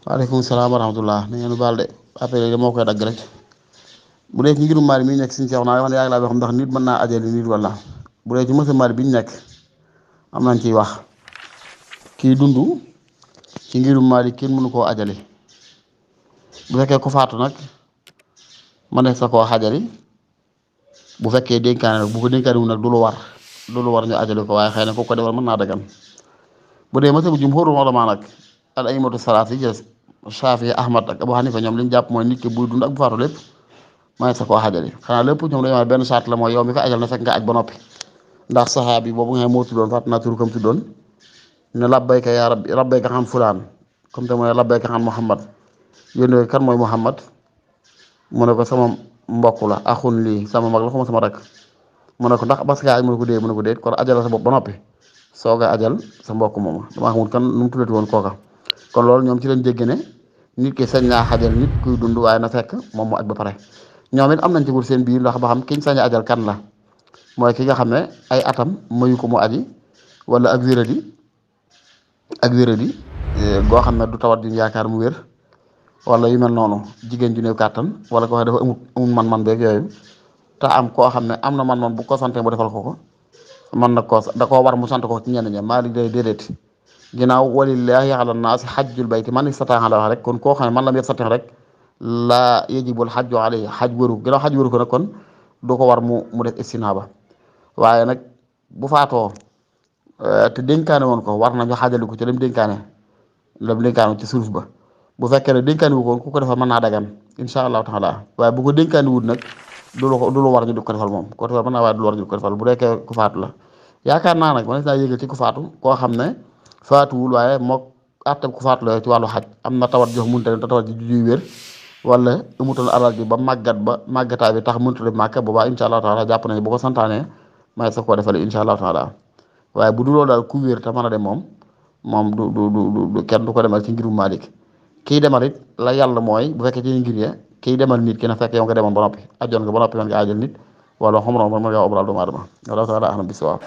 waaleykum salaam wa rahmatullah na ngeen baal de après moo koy dagg rek bu dee ci ngirum Maalik mi ñu nekk suñu seex naa man yaa ngi laa wax ndax nit mën naa ajali nit wala bu dee ci mësa Maalik bi ñu nekk am nañ ciy wax kii dund ci ngirum Maalik kenn mënu koo ajali bu fekkee ku faatu nag ma ne sa koo xajali bu fekkee dénkaane nag bu ko dénkaane wu nag du lu war ñu ajali ko waaye xëy na ku ko defal mën naa dagan bu dee mësa bu jumhuurul ulamaa nag al aimatu salaat yi jës Shaafi Ahmad ak Abu Hanifa ñoom li ñu jàpp mooy nit ki buy dund ak bu faatu lépp ma sa koo xajali xanaa lépp ñoom dañoo benn saat la mooy yow mi ko ajal na fekk nga aj ba noppi ndax saxaabi boobu nga xam moo tuddoon fàtt naa turu kam tuddoon ne labbayka yaa rabbi labbayka xan fulaan comme te mooy labbayka xan Muhammad yónne kan mooy Muhammad mu ne ko sama mbokk la axun lii sama mag la xuma sama rek mu ne ko ndax parce que aj mu ne ko dee mu ne ko déet kon ajal sa bopp ba noppi sooga ajal sa mbokk mooma damaa xamul kan nu mu tuddati woon kooka kon loolu ñoom ci lañ dégg ne nit ki sañ naa xajal nit kuy dund waaye na fekk moom mu aj ba pare ñoom it am nañ ci wut seen biir ndax ba xam kiñ sañ a ajal kan la mooy ki nga xam ne ay atam mayu ko mu aji wala ak wéradi goo xam ne du tawat juñ yaakaar mu wér wala yu mel noonu jigéen ju néew kàttan wala koo xam ne dafa amul man-man beeg yooyu te am koo xam ne am na man-man bu ko sante mu defal ko man na koo da koo war mu sant ko ci ñenn ña maa li day déedéet ginnaaw walillahi ala naasi xajjul bayti man istataa la wax rek kon koo xam ne man lam yastati rek laa yajibul xajju alayhi xaj wëru ginnaaw xaj wëru ko nag kon du ko war mu def istinaaba waaye nag bu faatoo te dénkaane woon ko war nañu xaajali ko ci lam dénkaane ci suuf ba bu fekkee ne dénkaane wu ko ku ko defal mën naa dagan insha allahu taala waaye bu ko dénkaane wut nag du lu war ñu di ko defal moom ko defal mën naa waaye du lu war ñu di ko defal bu dekkee ku faatu la yaakaar naa nag man naa yëgal ci ku faatu koo xam ne faatuwul waaye mook àttab ku faatu la ci wàllu xaj am na tawat jox mënta te tawat ji juy wér wala amutoon alal ji ba màggataay bi tax mënta def màkka boobaa insha allahu taala jàpp nañu bu ko santaane may sa koo defale insha allahu taala waaye bu du loolu daal ku wér te mën a dem moom du kenn du ko demal ci ngirum Maalik kii demal it la yàlla mooy bu fekkee ci ngir ya kii demal nit ki na fekk yow nga demoon ba noppi ajoon nga ba noppi man nga ajal nit wala xamro man nga obral doomu aadama wala taala ahlam bisawaab